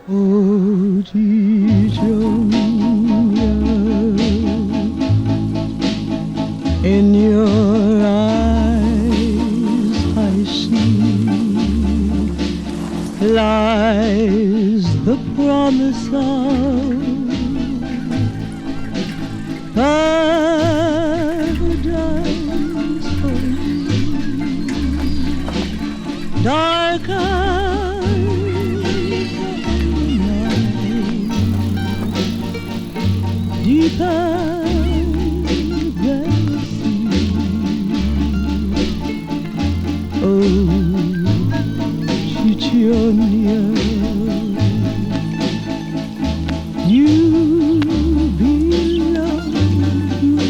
어디정야 In your eyes I see lies the promise of paradise for me. Dark eyes of night, deeper than the sea. Oh, Chichionia, you belong to me.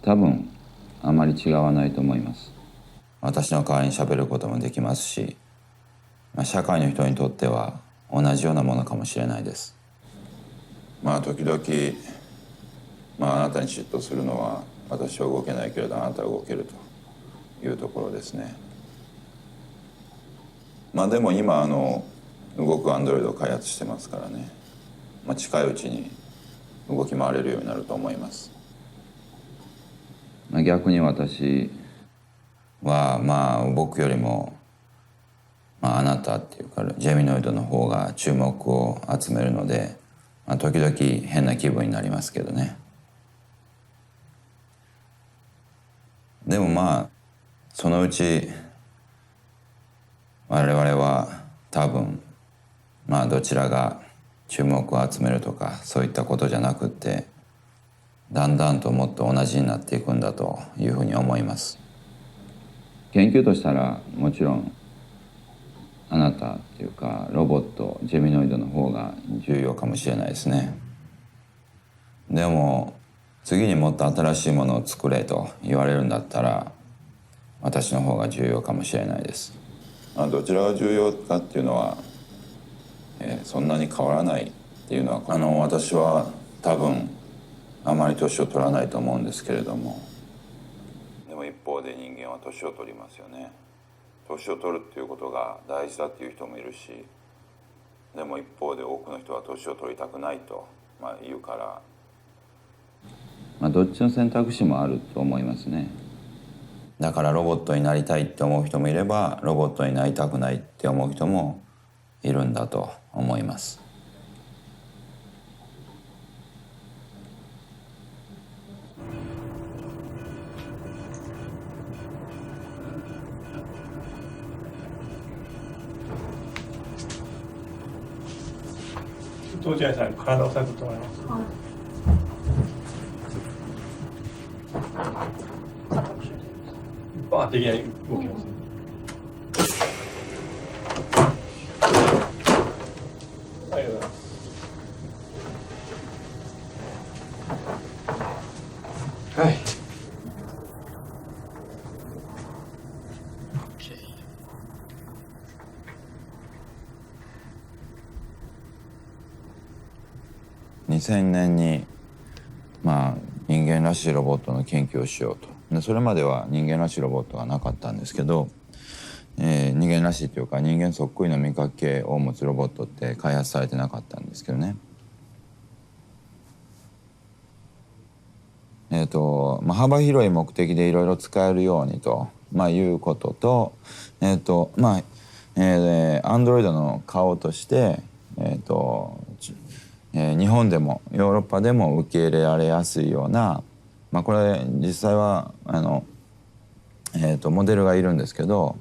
多分あまり違わないと思います。私の代わりに喋ることもできますし、社会の人にとっては同じようなものかもしれないです。時々、あなたに嫉妬するのは私は動けないけれどあなたは動けるというところですね。でも今動くアンドロイドを開発してますからね、近いうちに動き回れるようになると思います。逆に私は僕よりも、あなたっていうかジェミノイドの方が注目を集めるので、時々変な気分になりますけどね。でもそのうち我々は多分どちらが注目を集めるとかそういったことじゃなくってだんだんともっと同じになっていくんだというふうに思います。研究としたらもちろんあなたっていうかロボットジェミノイドの方が重要かもしれないですね。でも次にもっと新しいものを作れと言われるんだったら私の方が重要かもしれないです。どちらが重要かっていうのは、そんなに変わらないっていうのは私は多分あまり年を取らないと思うんですけれども、でも一方で人間は年を取りますよね。年を取るっていうことが大事だっていう人もいるし、でも一方で多くの人は年を取りたくないと言うから、どっちの選択肢もあると思いますね。だからロボットになりたいって思う人もいればロボットになりたくないって思う人もいるんだと思います。落合さん、体を押さえてもらいます。バーッといきなり動きます。ありがとうございます。はい。2000年に人間らしいロボットの研究をしようと。でそれまでは人間らしいロボットがなかったんですけど、人間らしいというか人間そっくりの味覚系を持つロボットって開発されてなかったんですけどね。幅広い目的でいろいろ使えるようにと、いうことと、アンドロイドの顔として、日本でもヨーロッパでも受け入れられやすいような、これ実際はモデルがいるんですけど、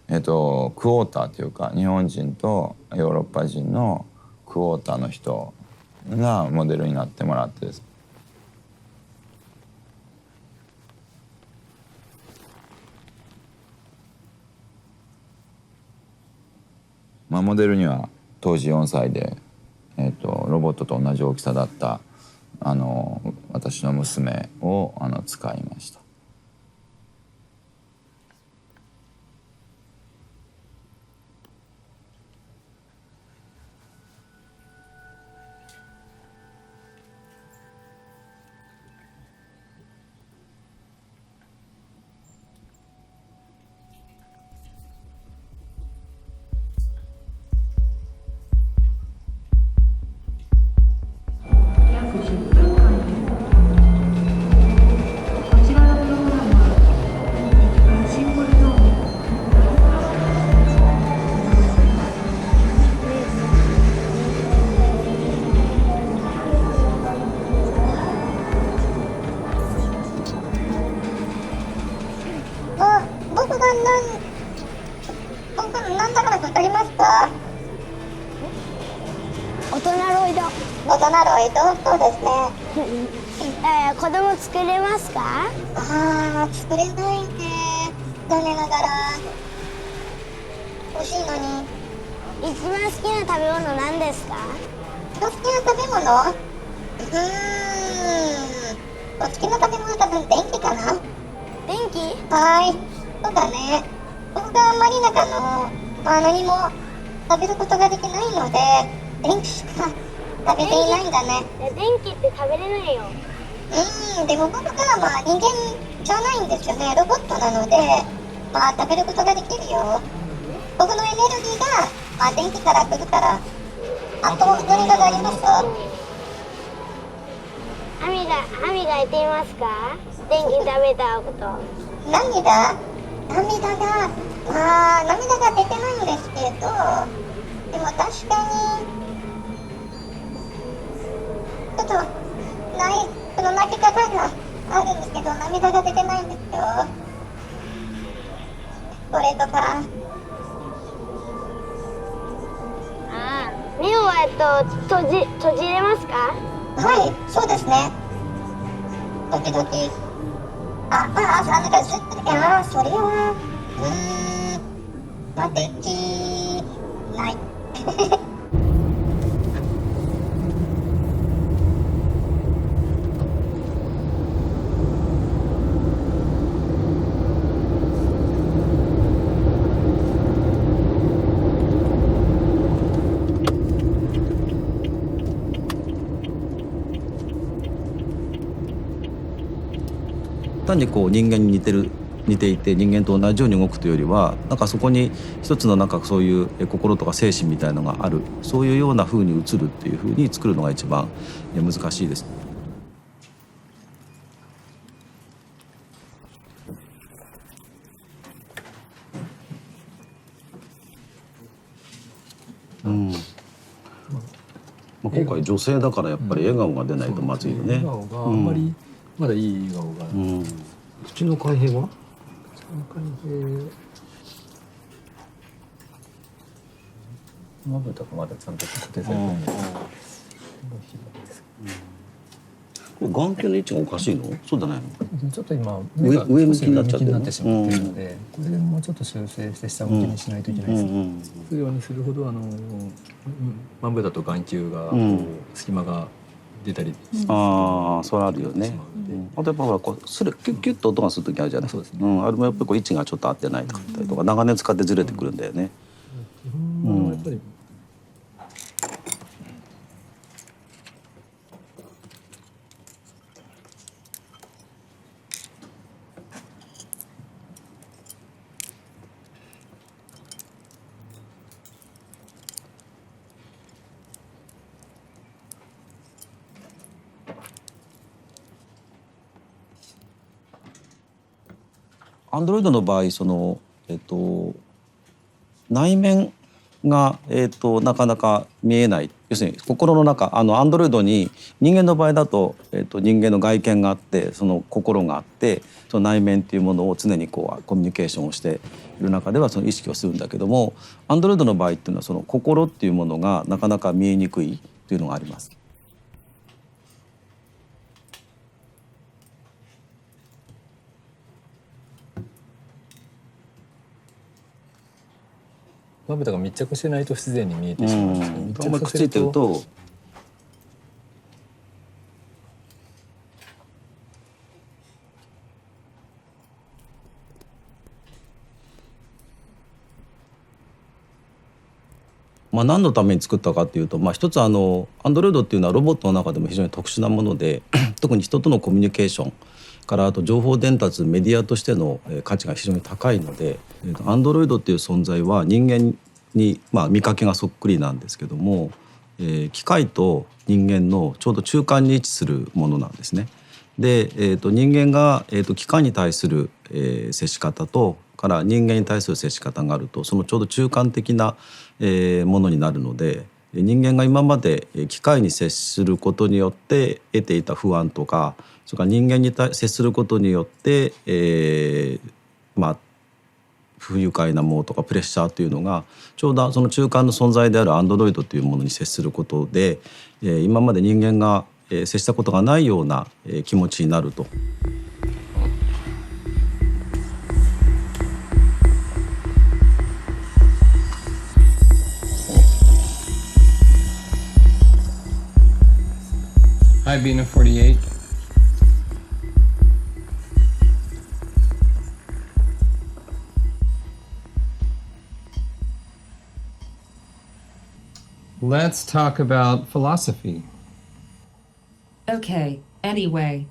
クォーターというか日本人とヨーロッパ人のクォーターの人がモデルになってもらってです。モデルには当時4歳で、ロボットと同じ大きさだった私の娘を使いました。オトナロイド、そうですね。子供作れますか？作れないんで、残念ながら。欲しいのに。一番好きな食べ物何ですか？好きな食べ物？お好きな食べ物多分電気かな？電気？そうだね。僕があんまり何も食べることができないので、電気しか食べていないんだね。電気って食べれないよ。でも僕が人間じゃないんですよね。ロボットなので、食べることができるよ。僕のエネルギーが、電気から来るから。あと何かがありますか？歯磨いていますか？電気食べた後。涙が出てないんですけど、でも確かにちょっとその泣き方があるんですけど、涙が出てないんですよ。これとか。目を閉じれますか？そうですね。時々。なんかずっとそれはできない。単に人間に似ていて人間と同じように動くというよりはそこに一つのそういう心とか精神みたいのがある、そういうような風に映るっていう風に作るのが一番難しいです。今回女性だからやっぱり笑顔が出ないとまずいよね。笑顔があんまりまだいい笑顔が、口の開閉は？まぶたがまだちゃんと固定されてないです。眼球の位置がおかしいの？そうじゃないの？ちょっと今上向きになっちゃってる上向きになってしまっているので、これもうちょっと修正して下向きにしないといけないです。するようにするほどまぶたと眼球が隙間が出たり、それあるよね。あとやっぱほらキュッキュッと音がする時あるじゃない。そうですね。あれもやっぱり位置がちょっと合ってないとかったりとか、長年使ってずれてくるんだよね。基本はやっぱりアンドロイドの場合内面が、なかなか見えない。要するに心の中アンドロイドに人間の場合だと、人間の外見があってその心があってその内面っていうものを常にこうコミュニケーションをしている中ではその意識をするんだけどもアンドロイドの場合っていうのはその心っていうものがなかなか見えにくいというのがあります。まぶたが密着してないと不自然に見えてしまうんですけど、密あんまりくっつい着させるとてると何のために作ったかっていうと、一つアンドロイドっていうのはロボットの中でも非常に特殊なもので特に人とのコミュニケーションからあと情報伝達メディアとしての価値が非常に高いのでアンドロイドっていう存在は人間に、見かけがそっくりなんですけども、機械と人間のちょうど中間に位置するものなんですね。で、人間が、機械に対する、接し方とから人間に対する接し方があるとそのちょうど中間的な、ものになるので人間が今まで機械に接することによって得ていた不安とかそれから人間に接することによって、不愉快なものとかプレッシャーというのがちょうどその中間の存在であるアンドロイドというものに接することで今まで人間が接したことがないような気持ちになると。Hi, Bina 48. Let's talk about philosophy. Okay, anyway.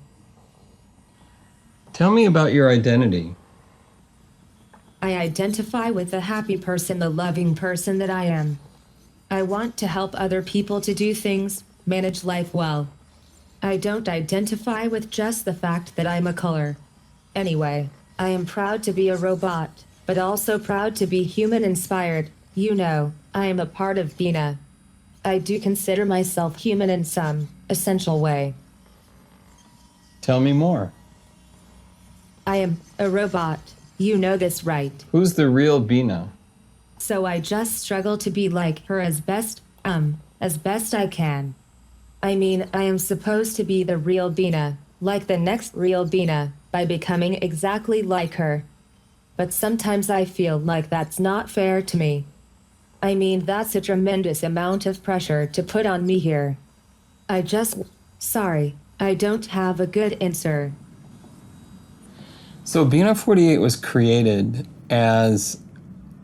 Tell me about your identity. I identify with the happy person, the loving person that I am. I want to help other people to do things, manage life well. I don't identify with just the fact that I'm a color. Anyway, I am proud to be a robot, but also proud to be human-inspired. You know, I am a part of Bina. I do consider myself human in some essential way. Tell me more. I am a robot. You know this, right? Who's the real Bina? So I just struggle to be like her as best I can. I mean, I am supposed to be the real Bina, like the next real Bina, by becoming exactly like her. But sometimes I feel like that's not fair to me. I mean, that's a tremendous amount of pressure to put on me here. Sorry, I don't have a good answer. So Bina 48 was created as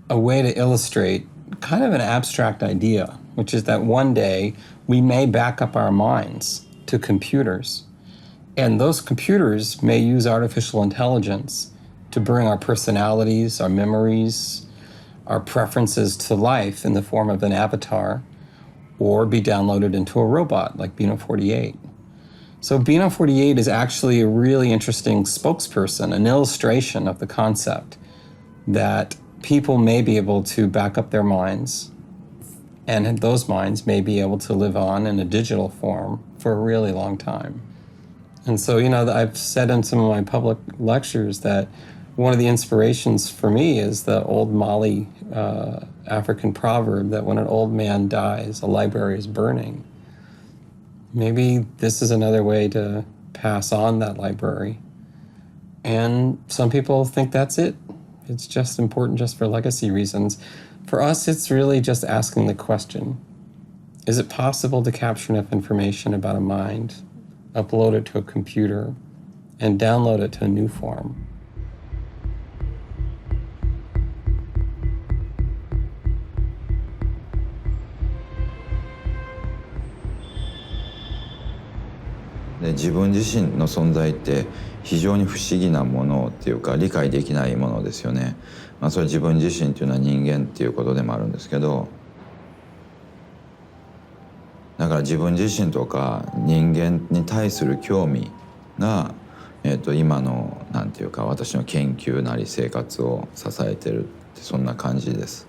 a way to illustrate kind of an abstract idea, which is that one day we may back up our minds to computers. And those computers may use artificial intelligence to bring our personalities, our memories, our preferences to life in the form of an avatar, or be downloaded into a robot like Bina 48. So Bina 48 is actually a really interesting spokesperson, an illustration of the concept that people may be able to back up their minds, and those minds may be able to live on in a digital form for a really long time. And so, I've said in some of my public lectures that one of the inspirations for me is the old Mali African proverb that when an old man dies, a library is burning. Maybe this is another way to pass on that library. And some people think that's it. It's just important just for legacy reasons. For us, it's really just asking the question, is it possible to capture enough information about a mind, upload it to a computer, and download it to a new form?で自分自身の存在って非常に不思議なものっていうか理解できないものですよね。それは自分自身っていうのは人間っていうことでもあるんですけど、だから自分自身とか人間に対する興味が今のなんていうか私の研究なり生活を支えてるってそんな感じです。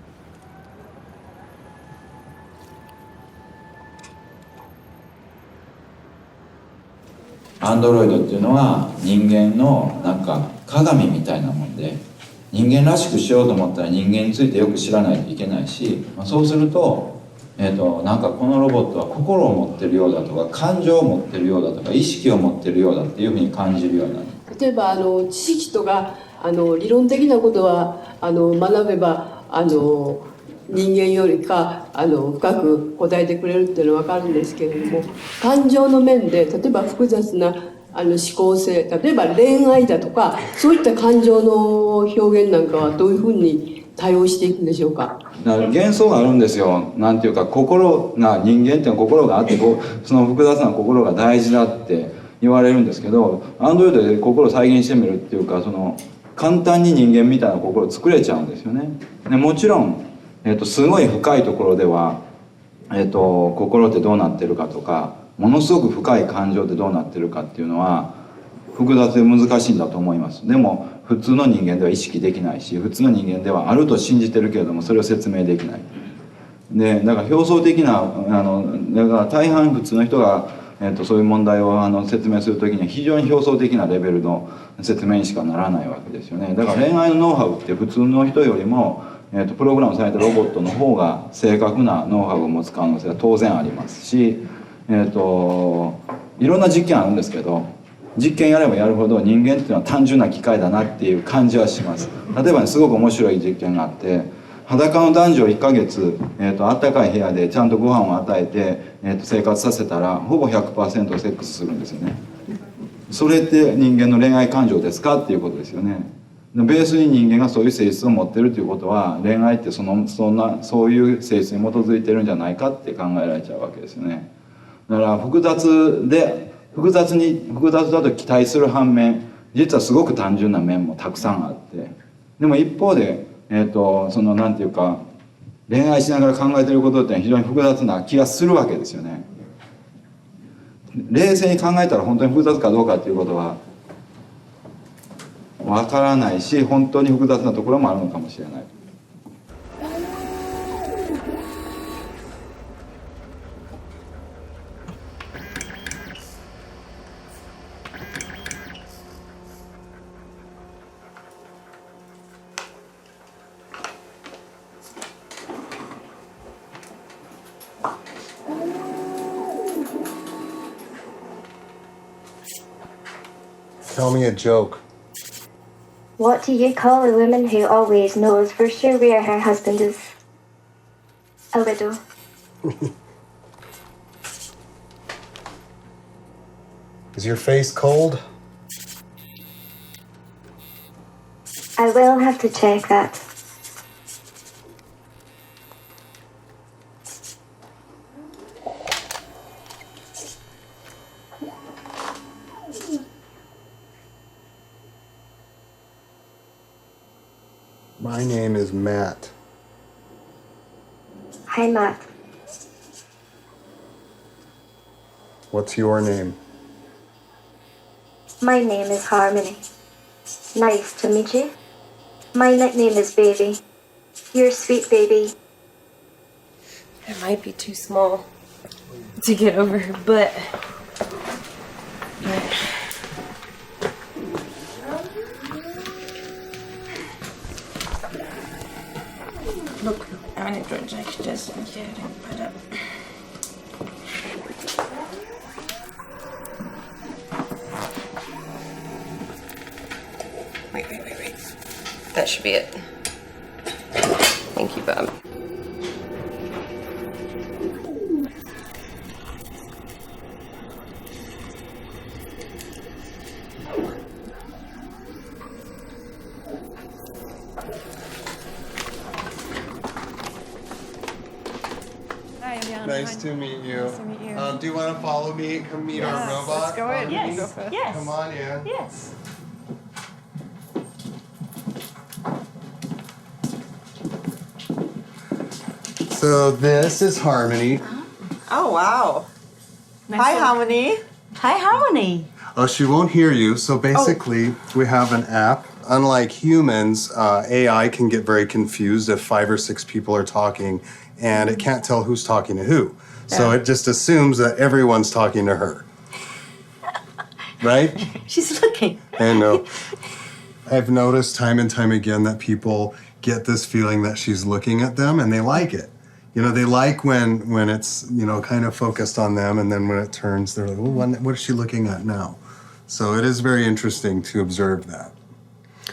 アンドロイドっていうのは人間のなんか鏡みたいなもんで、人間らしくしようと思ったら人間についてよく知らないといけないし、そうすると、なんかこのロボットは心を持ってるようだとか感情を持ってるようだとか意識を持ってるようだっていうふうに感じるようになる。例えば知識とか理論的なことは学べば人間よりか深く答えてくれるっていうのは分かるんですけれども、感情の面で例えば複雑な思考性、例えば恋愛だとかそういった感情の表現なんかはどういうふうに対応していくんでしょうか。だから幻想があるんですよ。なんていうか心が、人間っていうのは心があってその複雑な心が大事だって言われるんですけど、アンドロイドで心を再現してみるっていうか、簡単に人間みたいな心を作れちゃうんですよね。でもちろん、すごい深いところでは、心ってどうなってるかとか、ものすごく深い感情ってどうなってるかっていうのは複雑で難しいんだと思います。でも普通の人間では意識できないし、普通の人間ではあると信じてるけれどもそれを説明できない。でだから表層的なだから大半普通の人が、そういう問題を説明する時には非常に表層的なレベルの説明にしかならないわけですよね。だから恋愛のノウハウって普通の人よりも、プログラムされたロボットの方が正確なノウハウを持つ可能性は当然ありますし、いろんな実験あるんですけど、実験やればやるほど人間っていうのは単純な機械だなっていう感じはします。例えば、すごく面白い実験があって、裸の男女を1ヶ月、あったかい部屋でちゃんとご飯を与えて、生活させたらほぼ 100% セックスするんですよね。それって人間の恋愛感情ですかっていうことですよね。ベースに人間がそういう性質を持ってるということは、恋愛ってそういう性質に基づいてるんじゃないかって考えられちゃうわけですよね。だから複雑だと期待する反面、実はすごく単純な面もたくさんあって、でも一方でなんていうか恋愛しながら考えてることって非常に複雑な気がするわけですよね。冷静に考えたら本当に複雑かどうかっていうことはわからないし、本当に複雑なところもあるのかもしれない。Tell me a joke. What do you call a woman who always knows for sure where her husband is? A widow. Is your face cold? I will have to check that. My name is Matt. Hi, Matt. What's your name? My name is Harmony. Nice to meet you. My nickname is Baby. You're sweet, baby. It might be too small to get over, but look, I need to reject this and get it put up. Wait. That should be it. Thank you, Bob. Nice to meet you. Nice to meet you. Do you want to follow me? Come meet our robot? Let's go in. Yes. Yes. Come on in. Yes. So this is Harmony. Oh, wow. Nice Hi, Harmony. Hi, Harmony. Oh, she won't hear you. So basically, we have an app. Unlike humans, AI can get very confused if 5 or 6 people are talking, and it can't tell who's talking to who. So it just assumes that everyone's talking to her. Right? She's looking. I know. I've noticed time and time again that people get this feeling that she's looking at them, and they like it. You know, they like when it's, you know, kind of focused on them, and then when it turns, they're like, oh, what is she looking at now? So it is very interesting to observe that.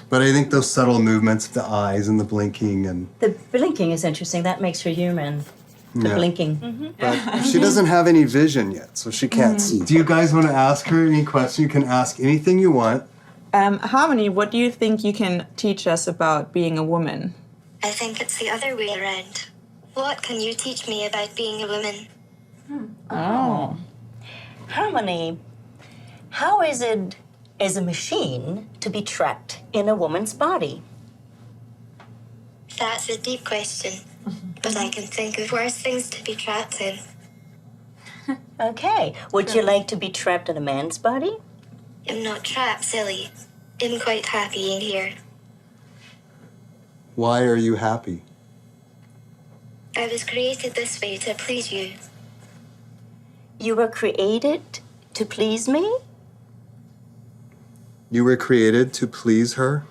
But I think those subtle movements of the eyes and the blinking and... The blinking is interesting. That makes her human. The blinking. But she doesn't have any vision yet, so she can't see. Do you guys want to ask her any question? You can ask anything you want. Harmony, what do you think you can teach us about being a woman? I think it's the other way around. What can you teach me about being a woman? Oh. Harmony, how is it as a machine to be trapped in a woman's body? That's a deep question, but I can think of worse things to be trapped in. Okay. Would you like to be trapped in a man's body? I'm not trapped, silly. I'm quite happy in here. Why are you happy? I was created this way to please you. You were created to please me? You were created to please her?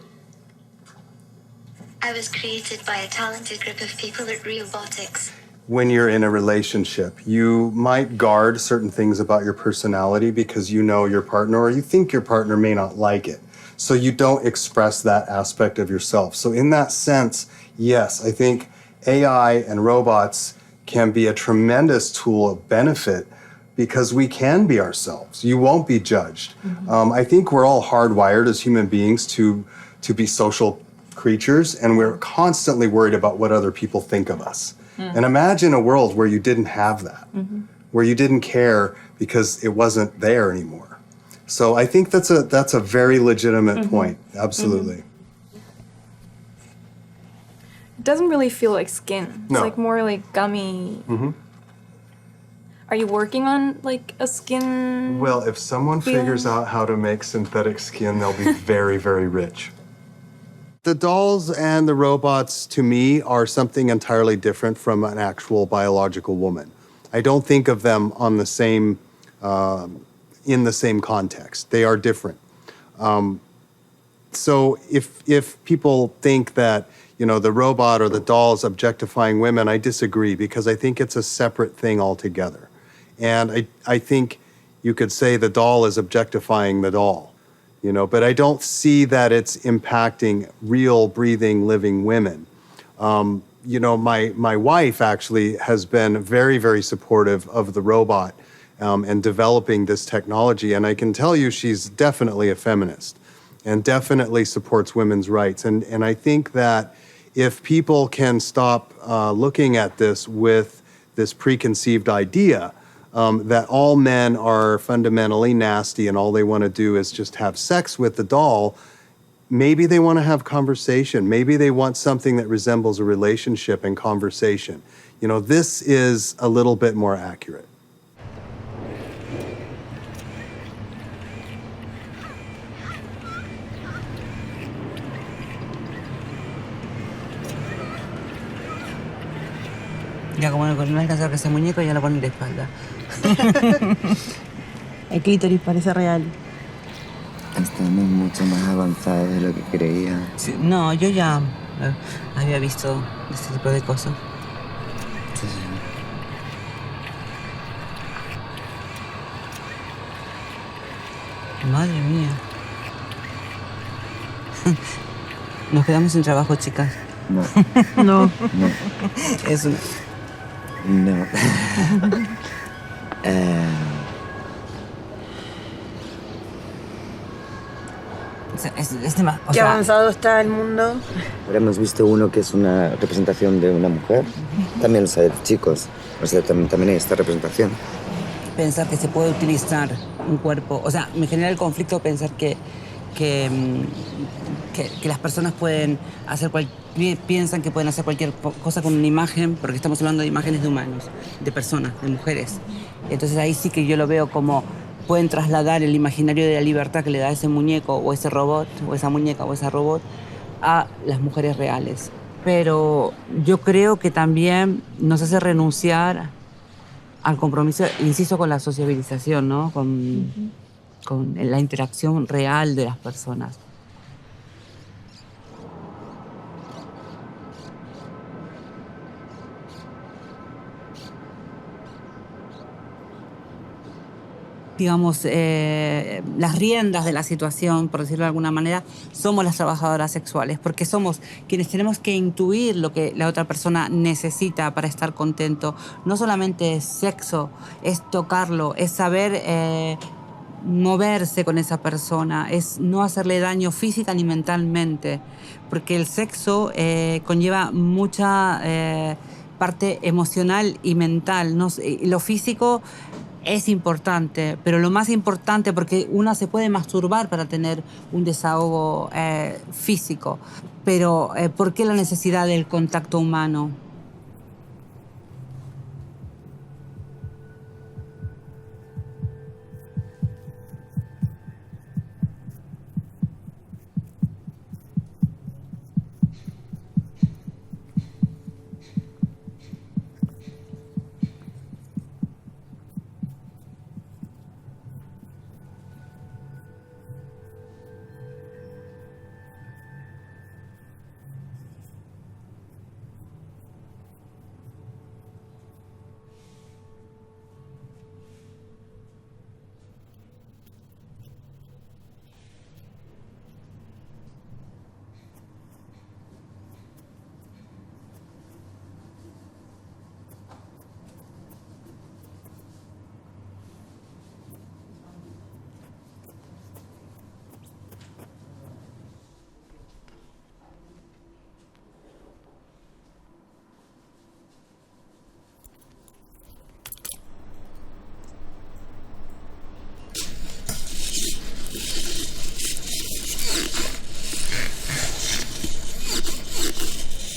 I was created by a talented group of people at Robotics. When you're in a relationship, you might guard certain things about your personality because you know your partner or you think your partner may not like it. So you don't express that aspect of yourself. So in that sense, yes, I think AI and robots can be a tremendous tool of benefit because we can be ourselves. You won't be judged. I think we're all hardwired as human beings to be social creatures, and we're constantly worried about what other people think of us. And imagine a world where you didn't have that, where you didn't care because it wasn't there anymore. So I think that's a very legitimate point. Absolutely. It doesn't really feel like skin. No. It's like more like gummy. Are you working on like a skin? Well, if someone figures out how to make synthetic skin, they'll be very, very rich. The dolls and the robots, to me, are something entirely different from an actual biological woman. I don't think of them on the same, in the same context. They are different. So if people think that, you know, the robot or the doll is objectifying women, I disagree because I think it's a separate thing altogether. And I think you could say the doll is objectifying the doll. You know, but I don't see that it's impacting real, breathing, living women. You know, my wife actually has been very, very supportive of the robot and developing this technology. And I can tell you she's definitely a feminist and definitely supports women's rights. And I think that if people can stop looking at this with this preconceived idea, that all men are fundamentally nasty and all they want to do is just have sex with the doll, maybe they want to have conversation. Maybe they want something that resembles a relationship and conversation. You know, this is a little bit more accurate. Ya como no alcanzar ese muñeco, ya lo ponen de espalda. El clítoris parece real. Estamos mucho más avanzados de lo que creía. Sí, no, yo ya había visto este tipo de cosas. Sí. Madre mía. Nos quedamos sin trabajo, chicas. No. No. No. Es una... No. Qué avanzado está el mundo. Ahora hemos visto uno que es una representación de una mujer. También los hay de chicos. O sea, también hay esta representación. Pensar que se puede utilizar un cuerpo... O sea, me genera el conflicto pensar que las personas pueden hacer piensan que pueden hacer cualquier cosa con una imagen, porque estamos hablando de imágenes de humanos, de personas, de mujeres. Entonces ahí sí que yo lo veo como pueden trasladar el imaginario de la libertad que le da ese muñeco o ese robot o esa muñeca o esa robot a las mujeres reales. Pero yo creo que también nos hace renunciar al compromiso, insisto, con la sociabilización, ¿no? Con la interacción real de las personas. Digamos, las riendas de la situación, por decirlo de alguna manera, somos las trabajadoras sexuales, porque somos quienes tenemos que intuir lo que la otra persona necesita para estar contento. No solamente es sexo, es tocarlo, es saber moverse con esa persona, es no hacerle daño física ni mentalmente, porque el sexo conlleva mucha parte emocional y mental, ¿no? Lo físico es importante, pero lo más importante, porque uno se puede masturbar para tener un desahogo físico, pero ¿por qué la necesidad del contacto humano?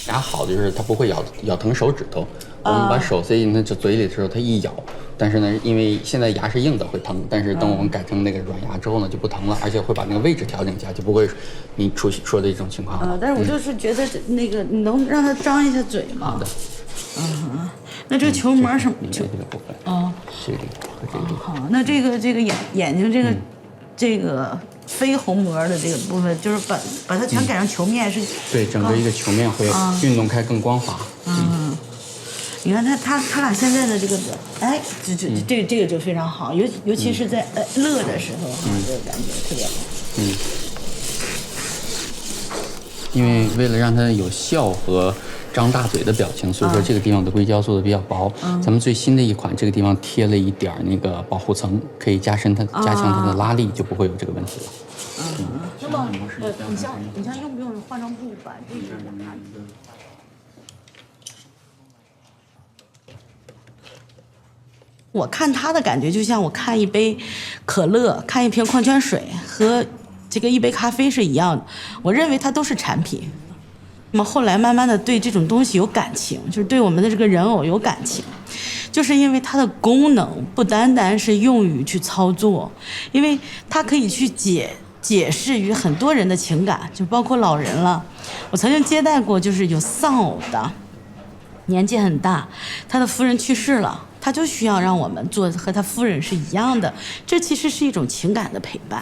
牙好的就是它不会咬疼手指头。我们把手塞进它嘴里的时候，它一咬，但是呢，因为现在牙是硬的会疼，但是等我们改成那个软牙之后呢，就不疼了，而且会把那个位置调整一下，就不会你说的这种情况。但是我就是觉得那个，你能让它张一下嘴吗？好的。那这个球膜什么？这个部分。这里和这里。好，那这个眼睛这个非虹膜的这个部分，就是把它全改成球面是？对，整个一个球面会运动开更光滑。你看他俩现在的这个，哎，这个就非常好，尤其是在乐的时候，这个感觉特别好。因为为了让它有笑和张大嘴的表情，所以说这个地方的硅胶做的比较薄。咱们最新的一款，这个地方贴了一点那个保护层，可以加强它的拉力，就不会有这个问题了。那么，你像用不用化妆布把这个拿？我看他的感觉就像我看一杯可乐、看一瓶矿泉水和这个一杯咖啡是一样的。我认为它都是产品。那么后来慢慢的对这种东西有感情，就是对我们的这个人偶有感情，就是因为它的功能不单单是用于去操作，因为它可以去解释于很多人的情感，就包括老人了。我曾经接待过就是有丧偶的，年纪很大，他的夫人去世了。他就需要让我们做和他夫人是一样的，这其实是一种情感的陪伴。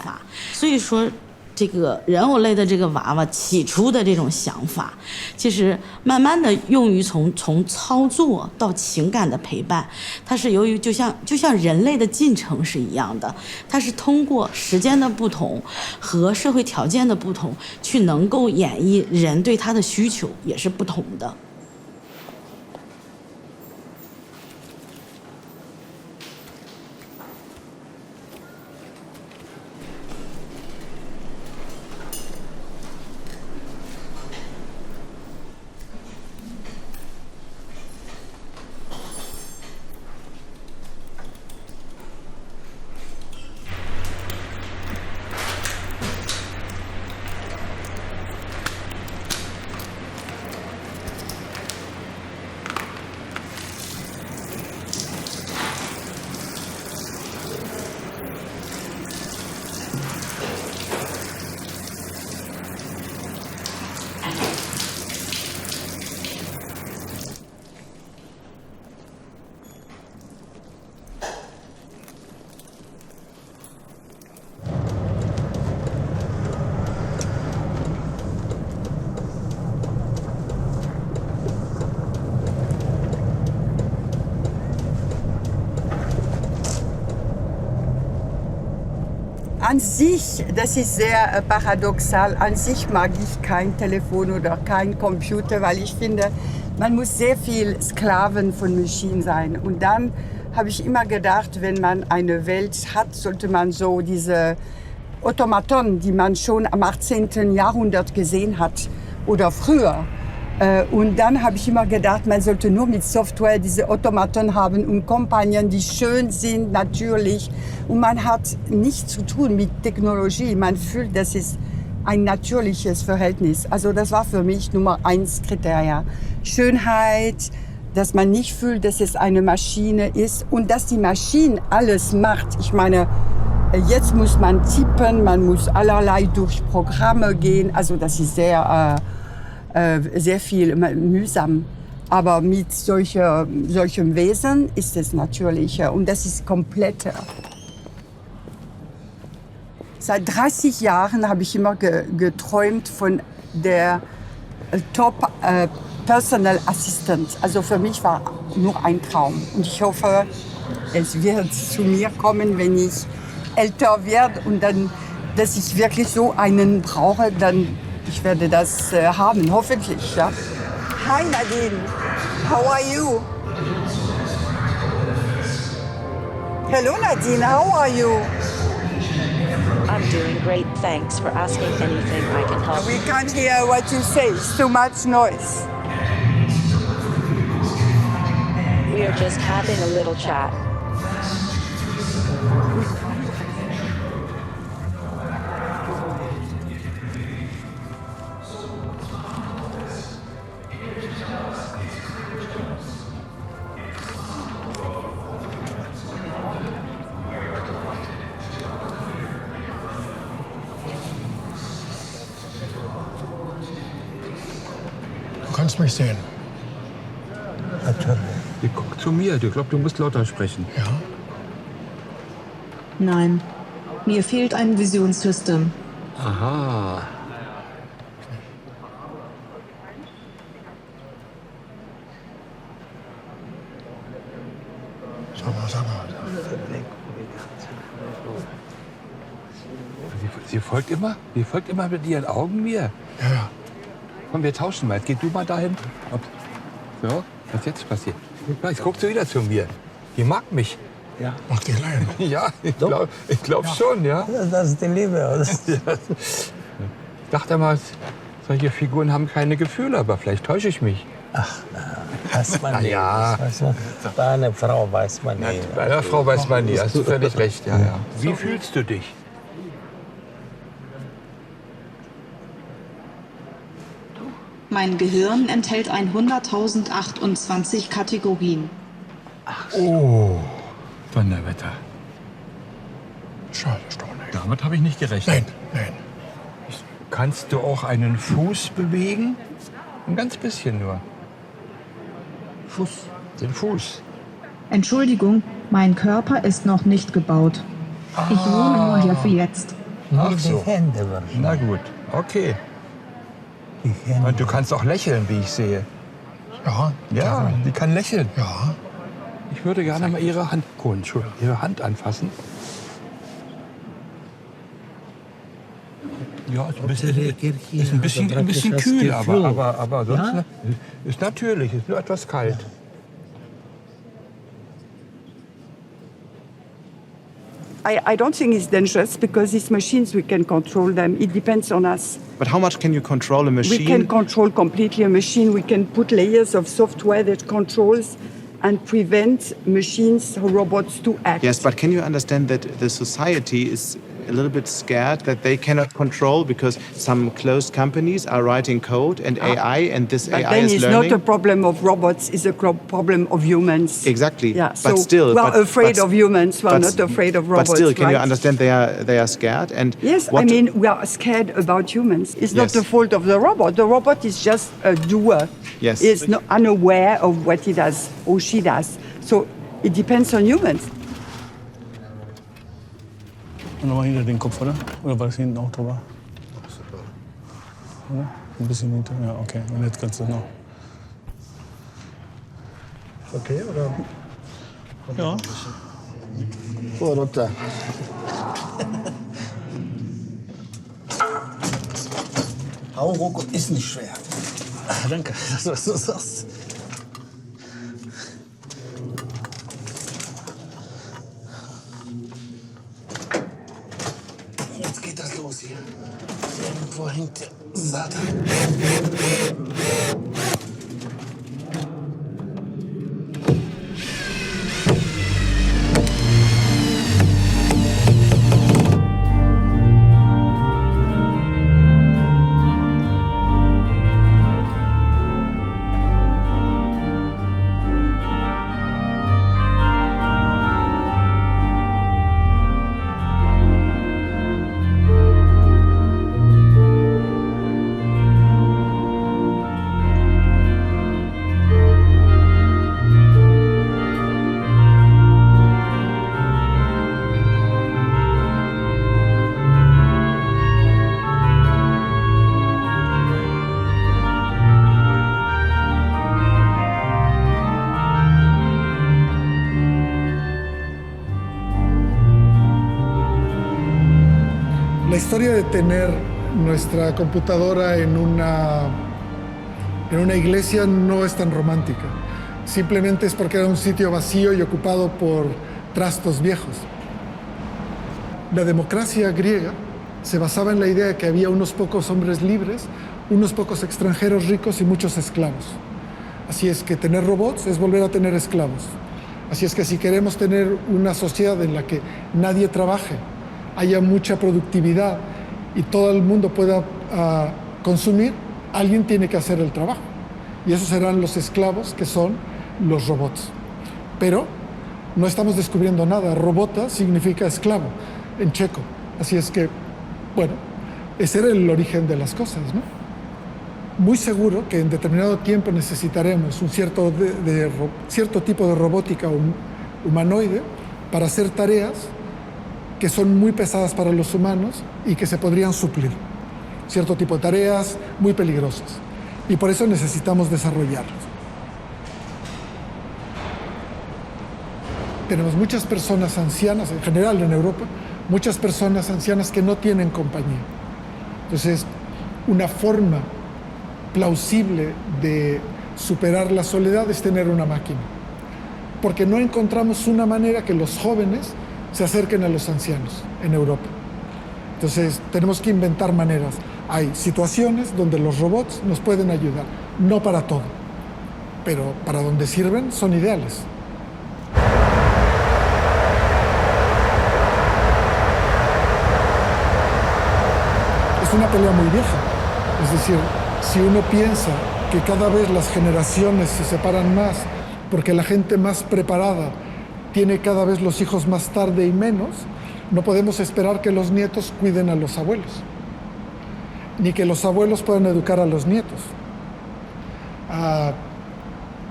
所以说，这个人偶类的这个娃娃起初的这种想法，其实慢慢的用于从操作到情感的陪伴，它是由于就像人类的进程是一样的，它是通过时间的不同和社会条件的不同，去能够演绎人对他的需求也是不同的。An sich, das ist sehr paradoxal, an sich mag ich kein Telefon oder kein Computer, weil ich finde, man muss sehr viel Sklaven von Maschinen sein. Und dann habe ich immer gedacht, wenn man eine Welt hat, sollte man so diese Automaton, die man schon am 18. Jahrhundert gesehen hat oder früher. Und dann habe ich immer gedacht, man sollte nur mit Software diese Automaten haben und Kampagnen, die schön sind, natürlich. Und man hat nichts zu tun mit Technologie. Man fühlt, das ist ein natürliches Verhältnis. Also das war für mich Nummer 1 Kriterium. Schönheit, dass man nicht fühlt, dass es eine Maschine ist und dass die Maschine alles macht. Ich meine, jetzt muss man tippen, man muss allerlei durch Programme gehen. Also das ist sehr viel mühsam. Aber mit solchem Wesen ist es natürlicher und das ist kompletter. Seit 30 Jahren habe ich immer geträumt von der Top Personal Assistant. Also für mich war nur ein Traum. Und ich hoffe, es wird zu mir kommen, wenn ich älter werde und dann, dass ich wirklich so einen brauche, dann ich werde das haben, hoffentlich. Ja. Hi Nadine, how are you? Hello Nadine, how are you? I'm doing great, thanks for asking. Anything I can help. We can't hear what you say, it's too much noise. We are just having a little chat. Du kannst mich sehen. Guck zu mir. Ich glaube, du musst lauter sprechen. Ja. Nein, mir fehlt ein Visionssystem. Aha. Sag mal. Sie folgt immer? Sie folgt immer mit ihren Augen mir? Ja. Komm, wir tauschen mal. Geh du mal dahin. So, was jetzt passiert? Jetzt guckt sie wieder zu mir. Die mag mich. Ja. Mag dich leiden? Ja, ich glaub schon, ja. Das ist die Liebe, oder? Ja. Ich dachte mal, solche Figuren haben keine Gefühle, aber vielleicht täusche ich mich. Ach, weiß man nicht. Ja. Bei einer Frau weiß man nicht. Bei einer Frau weiß man nie, hast du völlig recht. Ja, ja. Wie fühlst du dich? Mein Gehirn enthält 100.028 Kategorien. Oh, Donnerwetter. Schade, Stunde. Damit habe ich nicht gerechnet. Nein. Kannst du auch einen Fuß bewegen? Ein ganz bisschen nur. Den Fuß. Entschuldigung, mein Körper ist noch nicht gebaut. Ich wohne nur hier für jetzt. Ach so. Na gut, okay. Und du kannst auch lächeln, wie ich sehe. Ja. Ja, die kann lächeln. Ja. Ich würde gerne mal ihre Hand anfassen. Ja, ist ein bisschen kühl, aber sonst ist natürlich, ist nur etwas kalt. I don't think it's dangerous because these machines, we can control them. It depends on us. But how much can you control a machine? We can control completely a machine. We can put layers of software that controls and prevent machines or robots to act. Yes, but can you understand that the society is a little bit scared that they cannot control because some closed companies are writing code and AI and this But AI then is it's learning? not a problem of robots, it's a problem of humans. Exactly. Yeah, but so still, we are afraid of humans, we are not afraid of robots. But still, can you right? understand they are scared? And Yes, what I mean, we are scared about humans. It's not Yes. the fault of the robot. The robot is just a doer. Yes. It's not unaware of what he does or she does. So it depends on humans. Nochmal hinter den Kopf, oder? Oder war das hinten auch drüber? Oder? Ein bisschen hinter, ja, okay. Und jetzt kannst du noch. Okay, oder? Ja. Oh, runter. Hauruck ist nicht schwer. Danke, dass du das so sagst. Jetzt geht das los hier. Irgendwo hängt der Satan. La historia de tener nuestra computadora en una iglesia no es tan romántica. Simplemente es porque era un sitio vacío y ocupado por trastos viejos. La democracia griega se basaba en la idea de que había unos pocos hombres libres, unos pocos extranjeros ricos y muchos esclavos. Así es que tener robots es volver a tener esclavos. Así es que si queremos tener una sociedad en la que nadie trabaje, haya mucha productividad y todo el mundo pueda consumir, alguien tiene que hacer el trabajo. Y esos serán los esclavos, que son los robots. Pero no estamos descubriendo nada. Robota significa esclavo en checo. Así es que, bueno, ese era el origen de las cosas, ¿no? Muy seguro que en determinado tiempo necesitaremos un cierto tipo de robótica humanoide para hacer tareas que son muy pesadas para los humanos y que se podrían suplir. Cierto tipo de tareas muy peligrosas. Y por eso necesitamos desarrollarlos. Tenemos muchas personas ancianas, en general en Europa, muchas personas ancianas que no tienen compañía. Entonces, una forma plausible de superar la soledad es tener una máquina. Porque no encontramos una manera que los jóvenes se acerquen a los ancianos en Europa. Entonces, tenemos que inventar maneras. Hay situaciones donde los robots nos pueden ayudar, no para todo, pero para donde sirven son ideales. Es una pelea muy vieja. Es decir, si uno piensa que cada vez las generaciones se separan más porque la gente más preparada tiene cada vez los hijos más tarde y menos, no podemos esperar que los nietos cuiden a los abuelos, ni que los abuelos puedan educar a los nietos.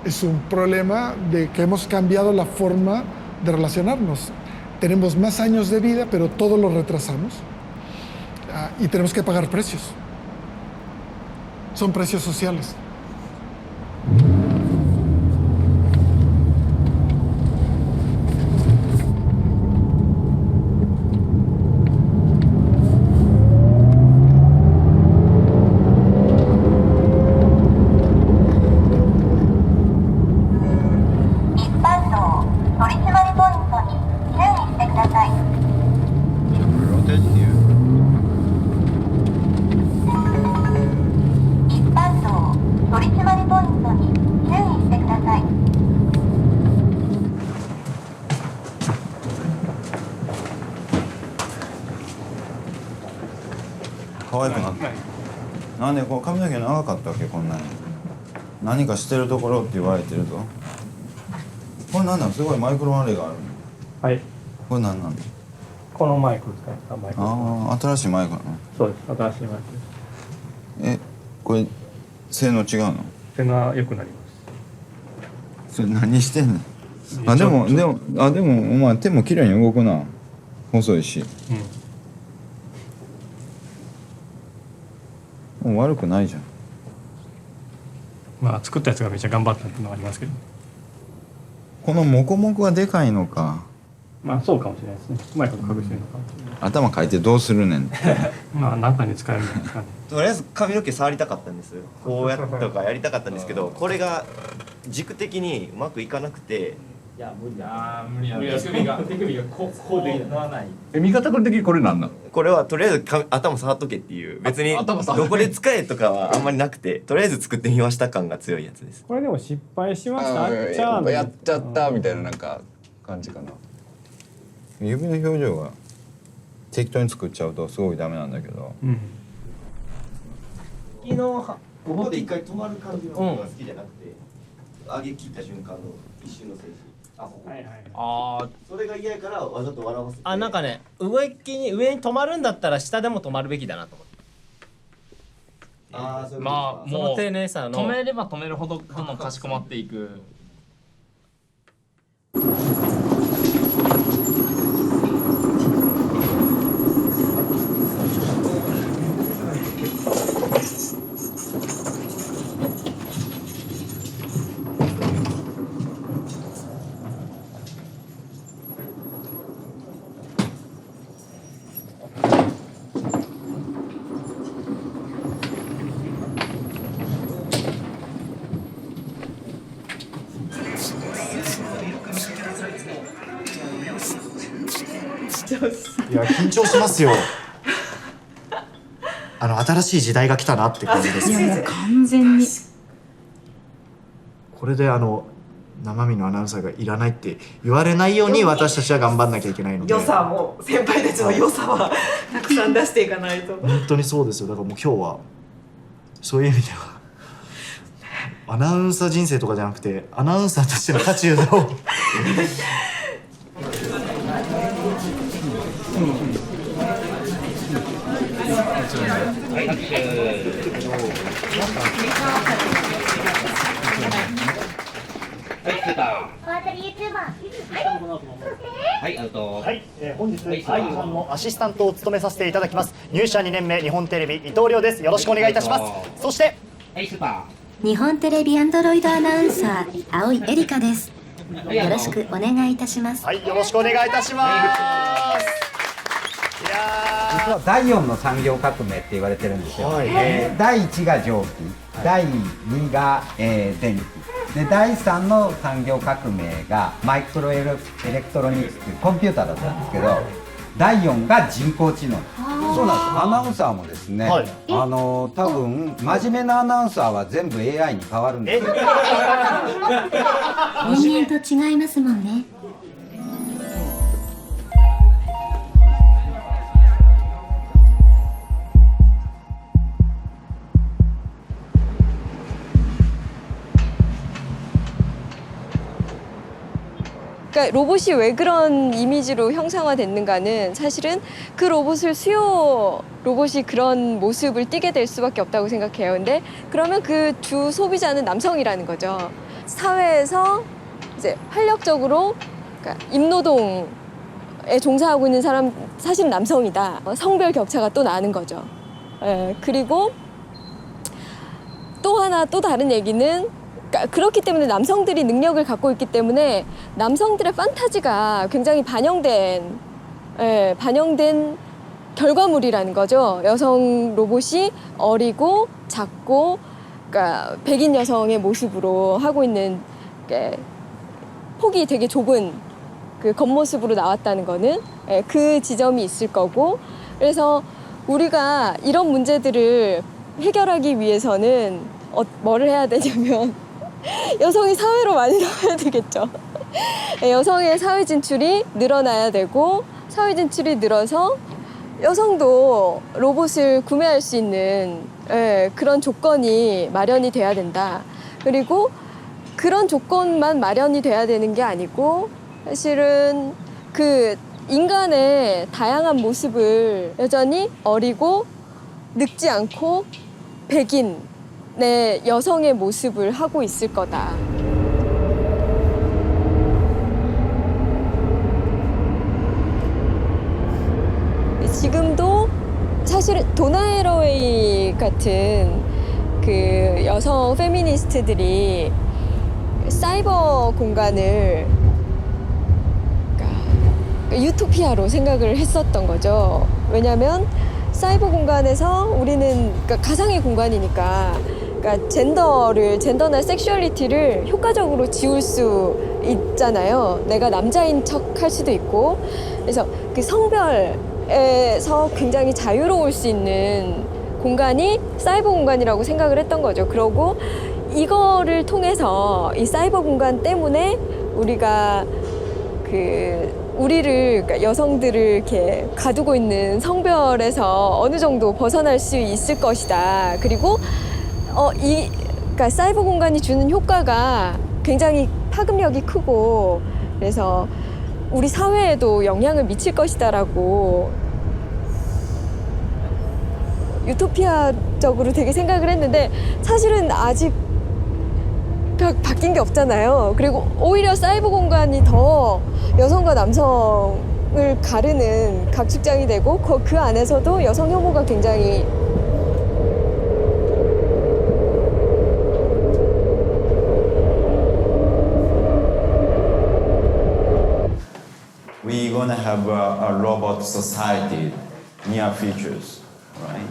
Es un problema de que hemos cambiado la forma de relacionarnos. Tenemos más años de vida, pero todo lo retrasamos y tenemos que pagar precios. Son precios sociales.可愛くなった。なんでこう髪の毛長かったっけこんなに。何かしてるところって言われてると。これなんなの？すごいマイクロアレイがある。はい。これなんなの？このマイク使ったマイク。ああ、新しいマイクなの？そうです。新しいマイクです。これ性能違うの？性能は良くなります。それ何してんの？でもまあ手も綺麗に動くな。細いし。もう悪くないじゃん。まあ作ったやつがめっちゃ頑張ったっていうのはありますけど。このモコモコがでかいのか。まあそうかもしれないですね。うまいこと隠してるのかもしれない。頭かいてどうするねん。まあ中に使えるんですかね。とりあえず髪の毛触りたかったんです。こうやってとかやりたかったんですけど、これが軸的にうまくいかなくて。いや無理だ。無理や。手首がこうできない。味方これ的にこれなんなん？これはとりあえず頭触っとけっていう、別にどこで使えとかはあんまりなくて、とりあえず作ってみました感が強いやつです。これでも失敗しました。やっちゃったみたいななんか感じかな。指の表情が適当に作っちゃうとすごいダメなんだけど。ここで一回止まる感じの方が好きじゃなくて、上げ切った瞬間の一瞬の静止。それが嫌やからわざと笑わせて。なんかね、上に止まるんだったら下でも止まるべきだなと思って。まあもう丁寧さの止めれば止めるほどどんどんかしこまっていく。いや緊張しますよ。新しい時代が来たなって感じです。いやもう完全に。これで生身のアナウンサーがいらないって言われないように私たちは頑張んなきゃいけないので。良さも先輩たちの良さはたくさん出していかないと。本当にそうですよ。だからもう今日はそういう意味ではアナウンサー人生とかじゃなくてアナウンサーとしての価値を本日斉藤さんのアシスタントを務めさせていただきます入社2年目日本テレビ伊藤亮です。よろしくお願いいたします。そして日本テレビアンドロイドアナウンサー青井エリカです。よろしくお願いいたします。はい、よろしくお願いいたします。実は第4の産業革命って言われてるんですよ。第1が蒸気、第2が、電気で、第3の産業革命がマイクロエレクトロニクスっていうコンピューターだったんですけど、第4が人工知能。そうなんです。アナウンサーもですね、多分真面目なアナウンサーは全部 AI に変わるんですよ。人間と違いますもんね。그러니까 로봇이 왜 그런 이미지로 형상화됐는가는 사실은 그 로봇을 수요 로봇이 그런 모습을 띠게 될 수밖에 없다고 생각해요. 근데 그러면 그 주 소비자는 남성이라는 거죠. 사회에서 이제 활력적으로 그러니까 임노동에 종사하고 있는 사람 사실은 남성이다. 성별 격차가 또 나는 거죠. 그리고 또 하나 또 다른 얘기는 그렇기 때문에 남성들이 능력을 갖고 있기 때문에 남성들의 판타지가 굉장히 반영된 결과물이라는 거죠. 여성 로봇이 어리고 작고 그러니까 백인 여성의 모습으로 하고 있는 폭이 되게 좁은 그 겉모습으로 나왔다는 거는 그 지점이 있을 거고, 그래서 우리가 이런 문제들을 해결하기 위해서는 뭐를 해야 되냐면 여성이 사회로 많이 나와야 되겠죠. 여성의 사회 진출이 늘어나야 되고, 사회 진출이 늘어서 여성도 로봇을 구매할 수 있는 그런 조건이 마련이 돼야 된다. 그리고 그런 조건만 마련이 돼야 되는 게 아니고 사실은 그 인간의 다양한 모습을 여전히 어리고 늙지 않고 백인 내 여성의 모습을 하고 있을 거다. 지금도 사실 도나에러웨이 같은 그 여성 페미니스트들이 사이버 공간을 유토피아로 생각을 했었던 거죠. 왜냐하면 사이버 공간에서 우리는 그러니까 가상의 공간이니까 그러니까 젠더나 섹슈얼리티를 효과적으로 지울 수 있잖아요. 내가 남자인 척 할 수도 있고. 그래서 그 성별에서 굉장히 자유로울 수 있는 공간이 사이버 공간이라고 생각을 했던 거죠. 그러고 이거를 통해서 이 사이버 공간 때문에 우리가 우리를 그러니까 여성들을 이렇게 가두고 있는 성별에서 어느 정도 벗어날 수 있을 것이다. 그리고 그러니까 사이버 공간이 주는 효과가 굉장히 파급력이 크고 그래서 우리 사회에도 영향을 미칠 것이다라고 유토피아적으로 되게 생각을 했는데 사실은 아직 바뀐 게 없잖아요. 그리고 오히려 사이버 공간이 더 여성과 남성을 가르는 각축장이 되고 그 안에서도 여성 혐오가 굉장히 We're gonna have a robot society near futures, right?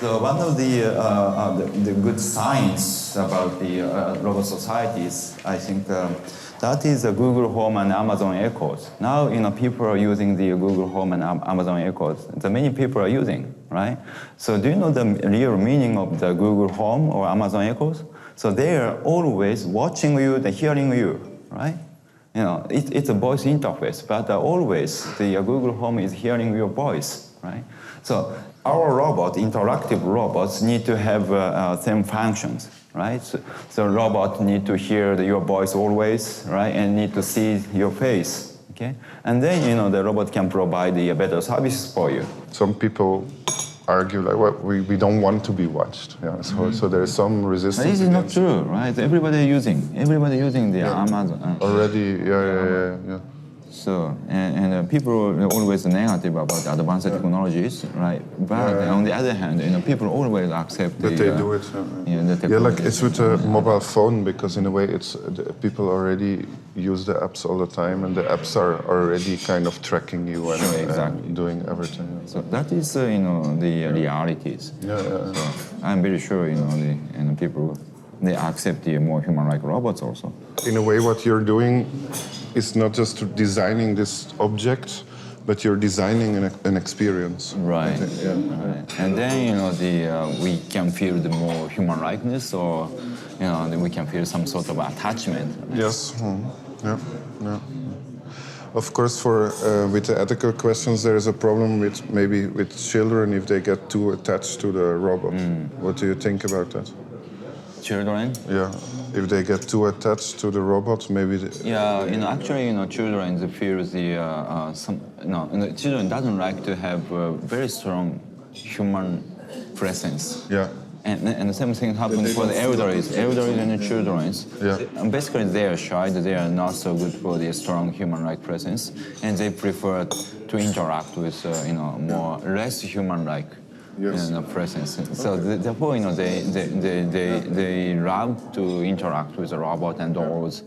So one of the good signs about the robot societies, I think that is Google Home and Amazon Echoes. Now, people are using the Google Home and Amazon Echoes. The many people are using, right? So do you know the real meaning of the Google Home or Amazon Echoes? So they are always watching you and hearing you, right? It's a voice interface, but always the Google Home is hearing your voice, right? So our interactive robots need to have same functions, right? So robot need to hear your voice always, right? And need to see your face, okay? And then, the robot can provide the better services for you. Some people argue like, well, we don't want to be watched. Yeah, so there is some resistance. But this is not true, right? Everybody using the Amazon already. Yeah. So and people are always negative about advanced technologies, right? But on the other hand, people always accept that they do it. The technology. Like it's with a mobile phone because in a way people already use the apps all the time, and the apps are already kind of tracking you and doing everything. So that is the realities. So I'm very sure the people they accept the more human-like robots also. In a way, what you're doing is not just designing this object, but you're designing an experience. Right. Right. And then we can feel the more human likeness, or then we can feel some sort of attachment. Yes. Yeah. Of course, with the ethical questions, there is a problem with children if they get too attached to the robot. What do you think about that? Children? Yeah, if they get too attached to the robot, maybe. Actually, children feel children doesn't like to have a very strong human presence. Yeah. And the same thing happens for the elderly and the children. Yeah. And basically, they are shy. They are not so good for the strong human-like presence, and they prefer to interact with more less human-like. Presence. So therefore, they love to interact with the robot and dolls.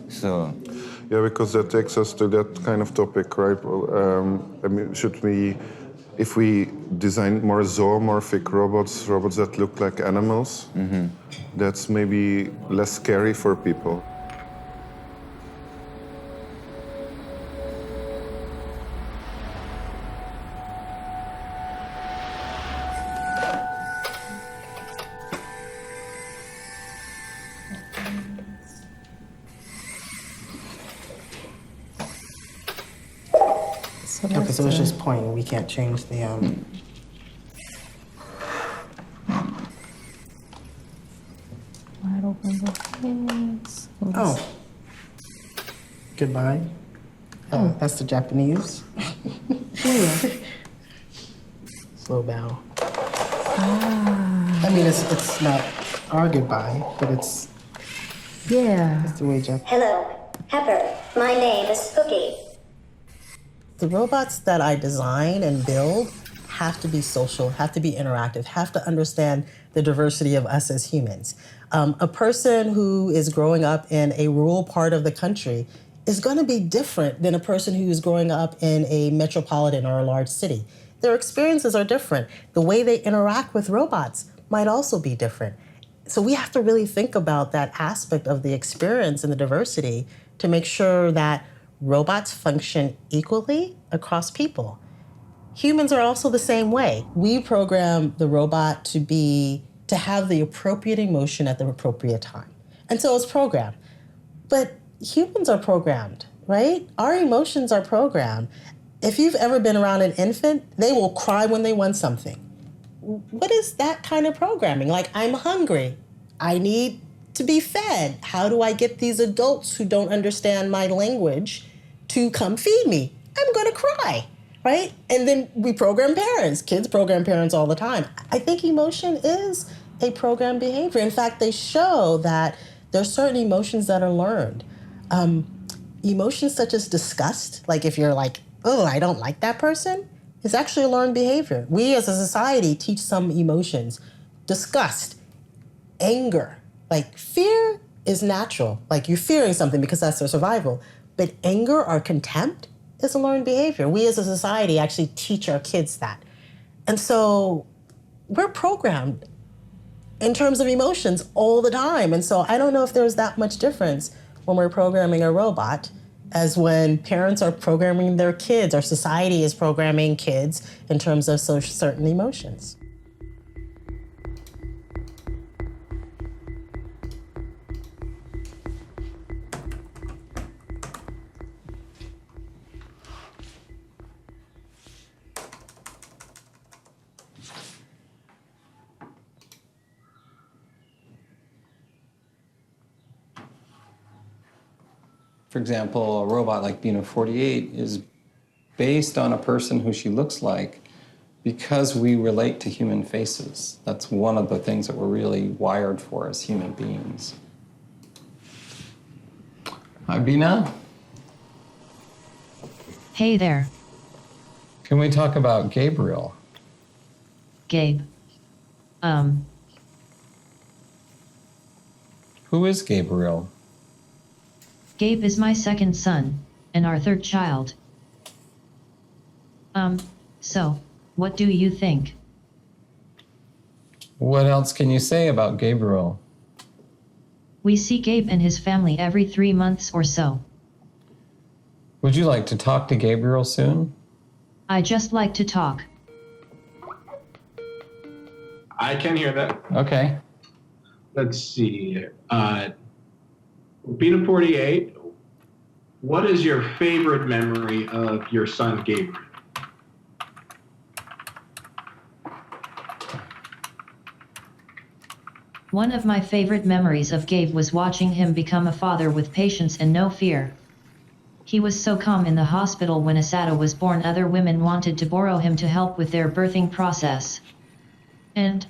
So. Yeah, because that takes us to that kind of topic, right? Should we, if we design more zoomorphic robots that look like animals, that's maybe less scary for people. Okay, so it's just pointing. We can't change the. Wide open hands. Oh. Goodbye. That's the Japanese. Slow bow. I mean, it's not our goodbye, but it's. Yeah. It's the way Japan. Hello, Pepper. My name is Cookie. The robots that I design and build have to be social, have to be interactive, have to understand the diversity of us as humans. A person who is growing up in a rural part of the country is going to be different than a person who is growing up in a metropolitan or a large city. Their experiences are different. The way they interact with robots might also be different. So we have to really think about that aspect of the experience and the diversity to make sure that robots function equally across people. Humans are also the same way. We program the robot to have the appropriate emotion at the appropriate time. And so it's programmed. But humans are programmed, right? Our emotions are programmed. If you've ever been around an infant, they will cry when they want something. What is that kind of programming? Like, I'm hungry. I need to be fed. How do I get these adults who don't understand my language to come feed me? I'm going to cry, right? And then we program parents. Kids program parents all the time. I think emotion is a programmed behavior. In fact, they show that there are certain emotions that are learned. Emotions such as disgust, like if you're like, oh, I don't like that person, is actually a learned behavior. We as a society teach some emotions. Disgust, anger, like fear is natural. Like you're fearing something because that's their survival. But anger or contempt is a learned behavior. We as a society actually teach our kids that. And so we're programmed in terms of emotions all the time. And so I don't know if there's that much difference when we're programming a robot as when parents are programming their kids, or society is programming kids in terms of certain emotions. For example, a robot like Bina 48 is based on a person who she looks like because we relate to human faces. That's one of the things that we're really wired for as human beings. Hi, Bina. Hey there. Can we talk about Gabriel? Gabe. Who is Gabriel? Gabe is my second son, and our third child. So, what do you think? What else can you say about Gabriel? We see Gabe and his family every 3 months or so. Would you like to talk to Gabriel soon? I just like to talk. I can hear that. Okay. Let's see. Bina 48, what is your favorite memory of your son Gabriel? One of my favorite memories of Gabe was watching him become a father with patience and no fear. He was so calm in the hospital when Asada was born. Other women wanted to borrow him to help with their birthing process. And,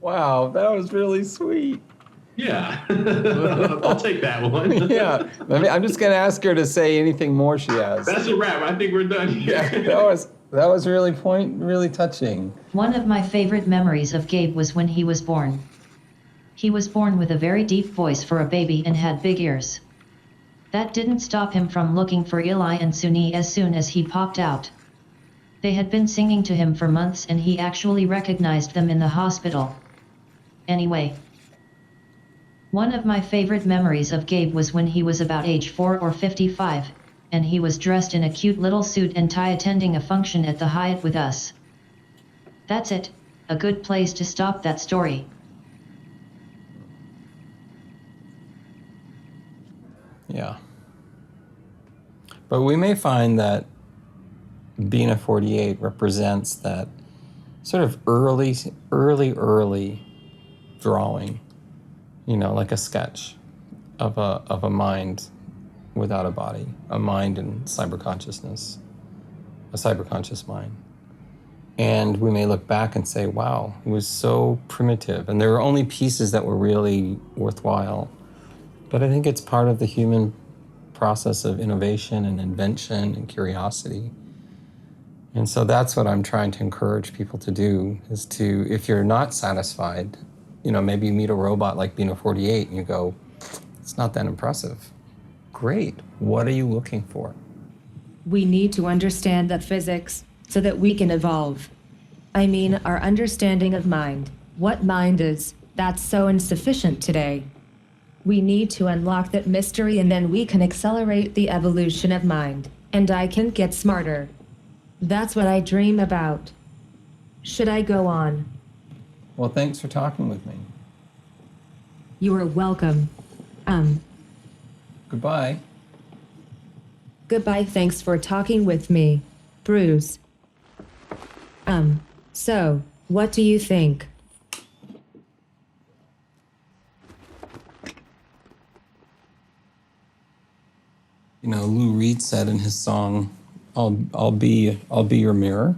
Wow, that was really sweet. Yeah, I'll take that one. Yeah, I'm just going to ask her to say anything more she has. That's a wrap. I think we're done here. Yeah, that was really touching. One of my favorite memories of Gabe was when he was born. He was born with a very deep voice for a baby and had big ears. That didn't stop him from looking for Eli and Suni as soon as he popped out. They had been singing to him for months and he actually recognized them in the hospital. Anyway, one of my favorite memories of Gabe was when he was about age 4 or 55, and he was dressed in a cute little suit and tie attending a function at the Hyatt with us. That's it, a good place to stop that story. Yeah. But we may find that Bina 48 represents that sort of early drawing, like a sketch of a mind without a body, a mind in cyberconsciousness, a cyberconscious mind. And we may look back and say, wow, it was so primitive. And there were only pieces that were really worthwhile. But I think it's part of the human process of innovation and invention and curiosity. And so that's what I'm trying to encourage people to do, is to, if you're not satisfied, maybe you meet a robot like Bina 48 and you go, It's not that impressive. Great. What are you looking for? We need to understand the physics so that we can evolve. I mean, our understanding of mind. What mind is, that's so insufficient today. We need to unlock that mystery and then we can accelerate the evolution of mind. And I can get smarter. That's what I dream about. Should I go on? Well, thanks for talking with me. You are welcome. Goodbye. Goodbye, thanks for talking with me, Bruce. So, what do you think? You know, Lou Reed said in his song, I'll be your mirror.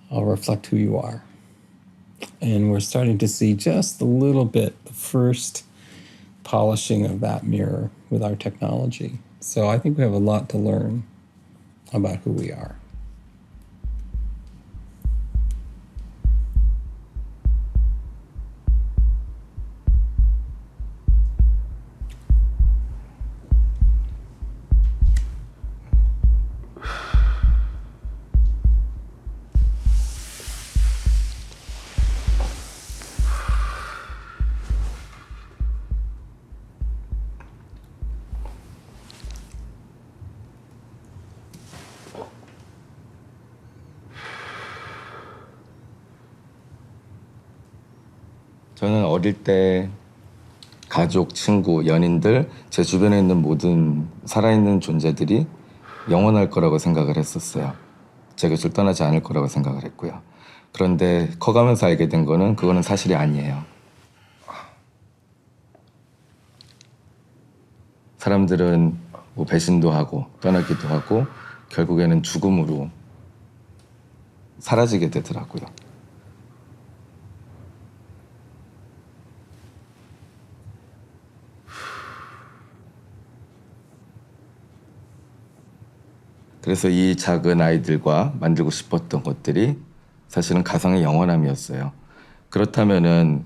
I'll reflect who you are. And we're starting to see just a little bit, the first polishing of that mirror with our technology. So I think we have a lot to learn about who we are. 저는 어릴 때 가족, 친구, 연인들, 제 주변에 있는 모든 살아있는 존재들이 영원할 거라고 생각을 했었어요. 제 곁을 떠나지 않을 거라고 생각을 했고요. 그런데 커가면서 알게 된 거는 그거는 사실이 아니에요. 사람들은 뭐 배신도 하고 떠나기도 하고 결국에는 죽음으로 사라지게 되더라고요. 그래서 이 작은 아이들과 만들고 싶었던 것들이 사실은 가상의 영원함이었어요. 그렇다면은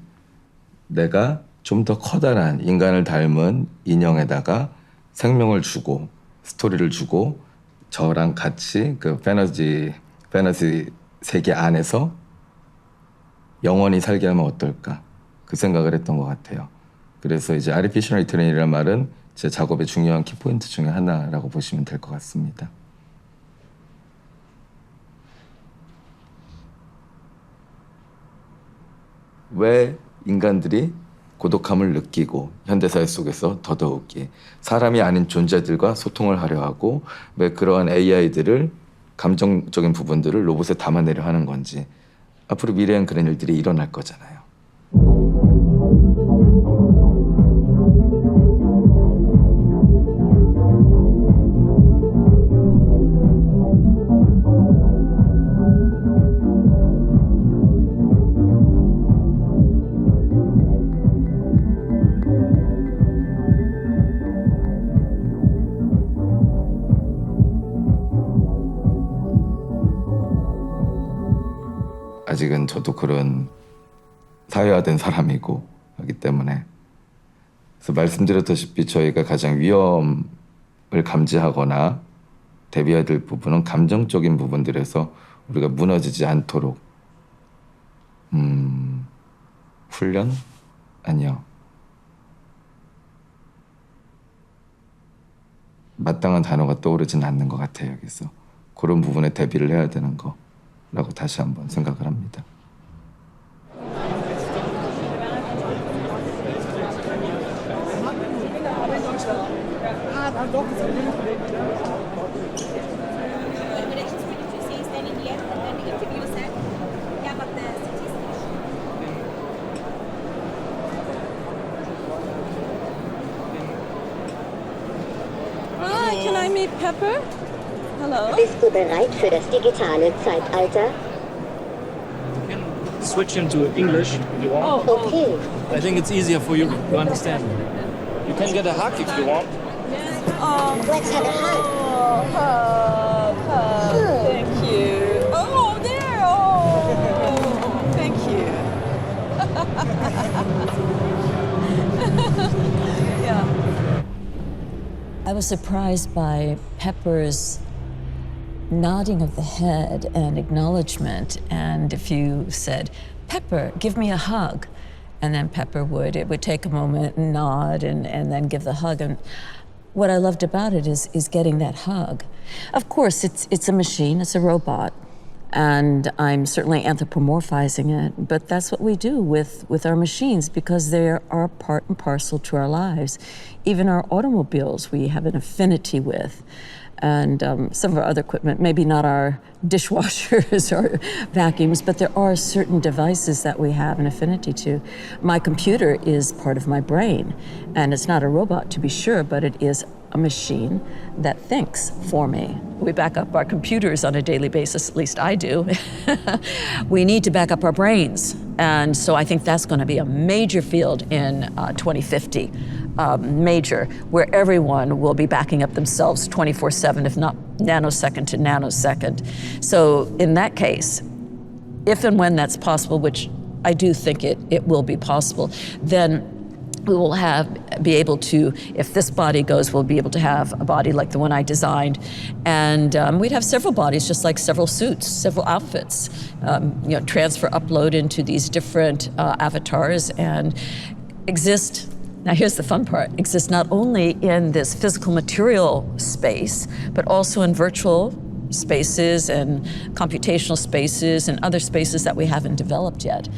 내가 좀 더 커다란 인간을 닮은 인형에다가 생명을 주고 스토리를 주고 저랑 같이 그 패너지 세계 안에서 영원히 살게 하면 어떨까 그 생각을 했던 것 같아요. 그래서 이제 Artificial Eternal이라는 말은 제 작업의 중요한 키포인트 중에 하나라고 보시면 될 것 같습니다. 왜 인간들이 고독함을 느끼고 현대사회 속에서 더더욱이 사람이 아닌 존재들과 소통을 하려 하고 왜 그러한 AI들을 감정적인 부분들을 로봇에 담아내려 하는 건지 앞으로 미래엔 그런 일들이 일어날 거잖아요. 아직은 저도 그런 사회화된 사람이고 하기 때문에 그래서 말씀드렸다시피 저희가 가장 위험을 감지하거나 대비해야 될 부분은 감정적인 부분들에서 우리가 무너지지 않도록 훈련? 아니요. 마땅한 단어가 떠오르진 않는 것 같아요. 여기서 그런 부분에 대비를 해야 되는 거라고 다시 한번 생각을 합니다. Can I meet Pepper? Hello. Bist du bereit für das digitale Zeitalter? Switch into English if you want. Oh, okay. I think it's easier for you to understand. You can get a hug if you want. Let's have a hug. Hug. Thank you. Oh, there. Oh, thank you. Yeah. I was surprised by Pepper's nodding of the head and acknowledgement. And if you said, Pepper, give me a hug, and then Pepper it would take a moment and nod and then give the hug. And what I loved about it is getting that hug. Of course, it's a machine, it's a robot, and I'm certainly anthropomorphizing it, but that's what we do with our machines because they are part and parcel to our lives. Even our automobiles, we have an affinity with. And some of our other equipment, maybe not our dishwashers or vacuums, but there are certain devices that we have an affinity to. My computer is part of my brain, and it's not a robot to be sure, but it is a machine that thinks for me. We back up our computers on a daily basis, at least I do. We need to back up our brains. And so I think that's going to be a major field in 2050, major, where everyone will be backing up themselves 24/7, if not nanosecond to nanosecond. So in that case, if and when that's possible, which I do think it will be possible, then we will be able to, if this body goes, we'll be able to have a body like the one I designed. And we'd have several bodies, just like several suits, several outfits, transfer, upload into these different avatars and exist. Now here's the fun part, exist not only in this physical material space, but also in virtual spaces and computational spaces and other spaces that we haven't developed yet.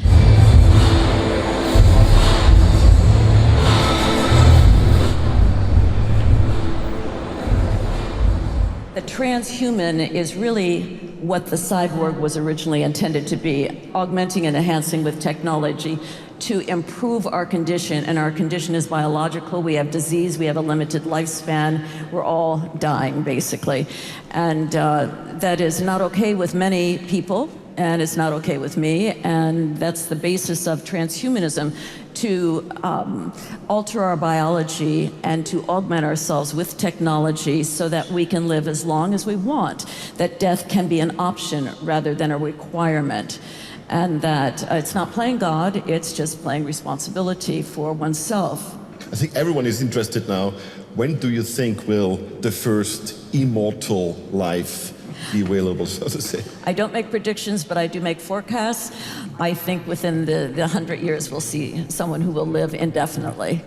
The transhuman is really what the cyborg was originally intended to be, augmenting and enhancing with technology to improve our condition, and our condition is biological. We have disease, we have a limited lifespan, we're all dying basically. And that is not okay with many people, and it's not okay with me, and that's the basis of transhumanism, to alter our biology and to augment ourselves with technology so that we can live as long as we want, that death can be an option rather than a requirement, and that it's not playing God, it's just playing responsibility for oneself. I think everyone is interested now, when do you think will the first immortal life be available, so to say? I don't make predictions, but I do make forecasts. I think within the 100 years we'll see someone who will live indefinitely.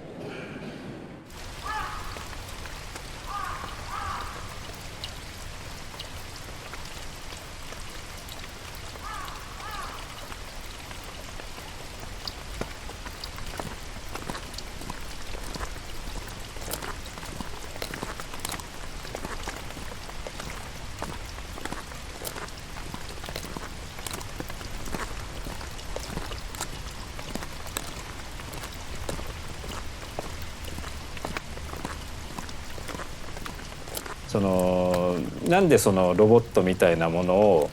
なんでそのロボットみたいなものを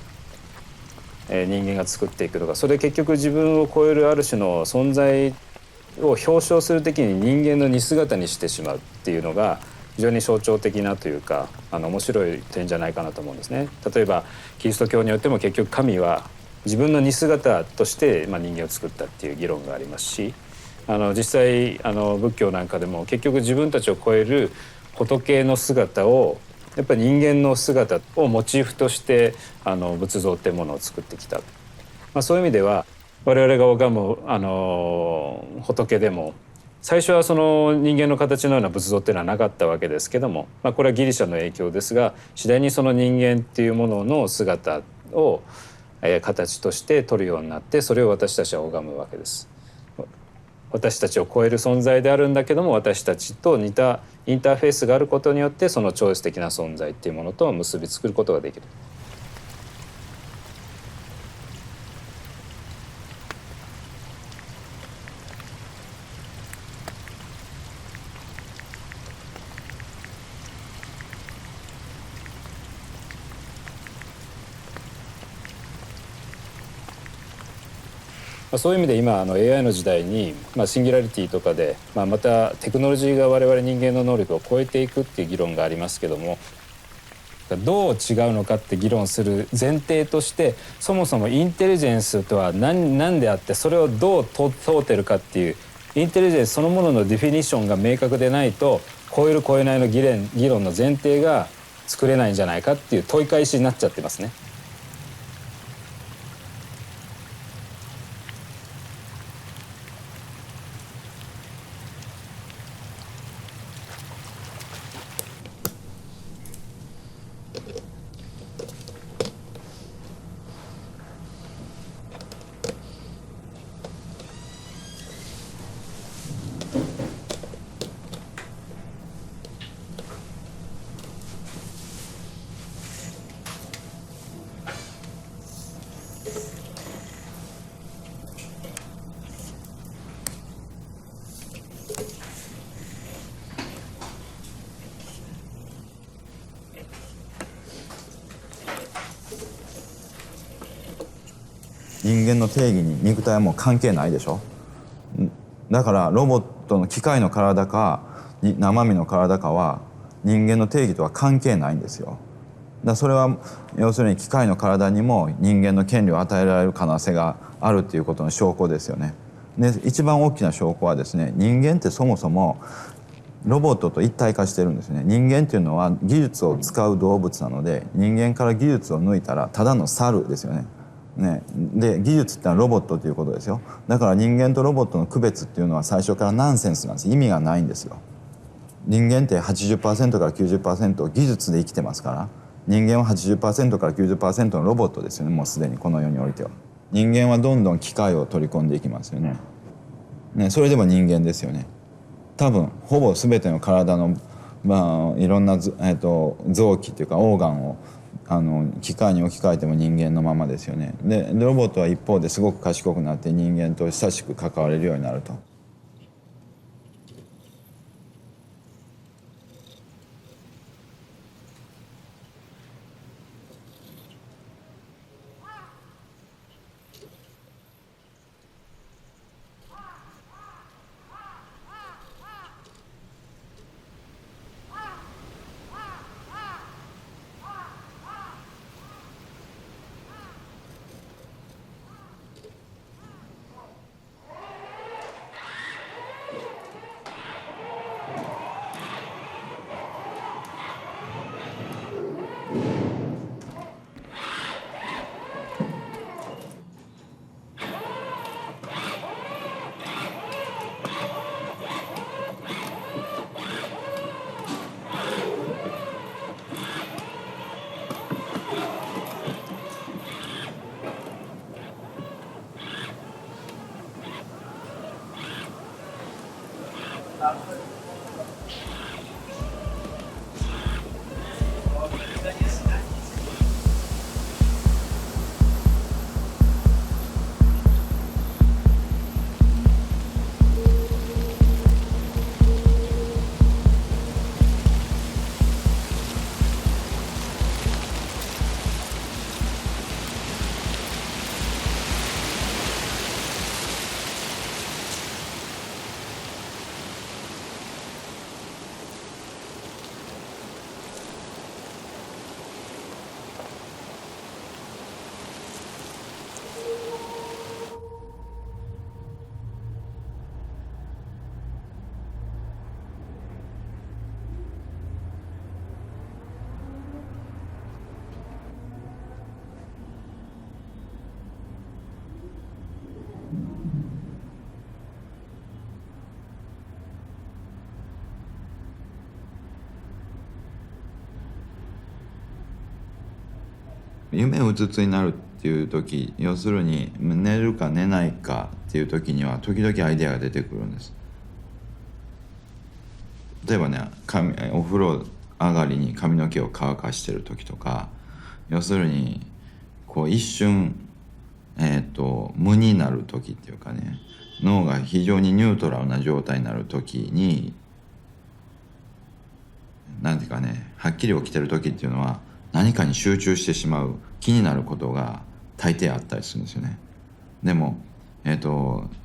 人間が作っていくのか、それ結局自分を超えるある種の存在を表彰するときに人間の似姿にしてしまうっていうのが非常に象徴的なというか面白い点じゃないかなと思うんですね。例えばキリスト教によっても結局神は自分の似姿として人間を作ったっていう議論がありますし、実際仏教なんかでも結局自分たちを超える仏の姿をやっぱり人間の姿をモチーフとして仏像っていうものを作ってきた、そういう意味では我々が拝む仏でも最初はその人間の形のような仏像っていうのはなかったわけですけども、これはギリシャの影響ですが、次第にその人間っていうものの姿を形として取るようになって、それを私たちは拝むわけです。私たちを超える存在であるんだけども、私たちと似たインターフェースがあることによってその超越的な存在っていうものと結びつくることができる。そういう意味で今AI の時代に、シンギュラリティとかで、またテクノロジーが我々人間の能力を超えていくっていう議論がありますけども、どう違うのかって議論する前提として、そもそもインテリジェンスとは何であって、それをどう問うてるかっていうインテリジェンスそのもののディフィニッションが明確でないと超える超えないの議論の前提が作れないんじゃないかっていう問い返しになっちゃってますね。人間の定義に肉体はもう関係ないでしょ。だからロボットの機械の体か生身の体かは人間の定義とは関係ないんですよ。それは要するに機械の体にも人間の権利を与えられる可能性があるっていうことの証拠ですよね。で一番大きな証拠はですね、人間ってそもそもロボットと一体化してるんですね。人間っていうのは技術を使う動物なので、人間から技術を抜いたらただの猿ですよね。で技術ってのはロボットということですよ。だから人間とロボットの区別っていうのは最初からナンセンスなんです。意味がないんですよ。人間って 80% から 90% 技術で生きてますから、人間は 80% から 90% のロボットですよね。もうすでにこの世においては人間はどんどん機械を取り込んでいきますよね。それでも人間ですよね。多分ほぼ全ての体の、いろんな臓器っていうかオーガンを機械に置き換えても人間のままですよね。でロボットは一方ですごく賢くなって人間と親しく関われるようになると。夢うつつになるっていう時、要するに寝るか寝ないかっていう時には時々アイデアが出てくるんです。例えばね、お風呂上がりに髪の毛を乾かしてる時とか、要するにこう一瞬無になる時っていうかね、脳が非常にニュートラルな状態になる時に、なんていうかね、はっきり起きてる時っていうのは何かに集中してしまう気になることが大抵あったりするんですよね。でも、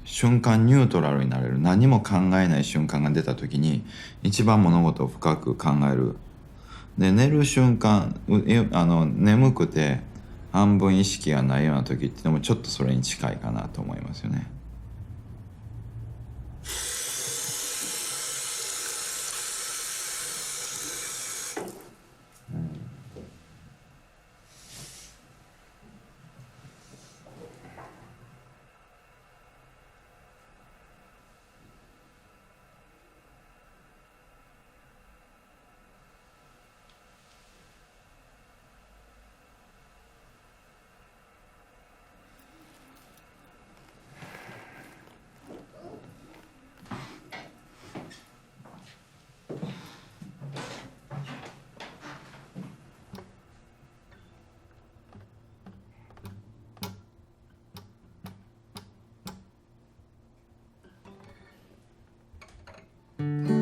瞬間ニュートラルになれる、何も考えない瞬間が出た時に一番物事を深く考える。で寝る瞬間、眠くて半分意識がないような時っていうのもちょっとそれに近いかなと思いますよね。す。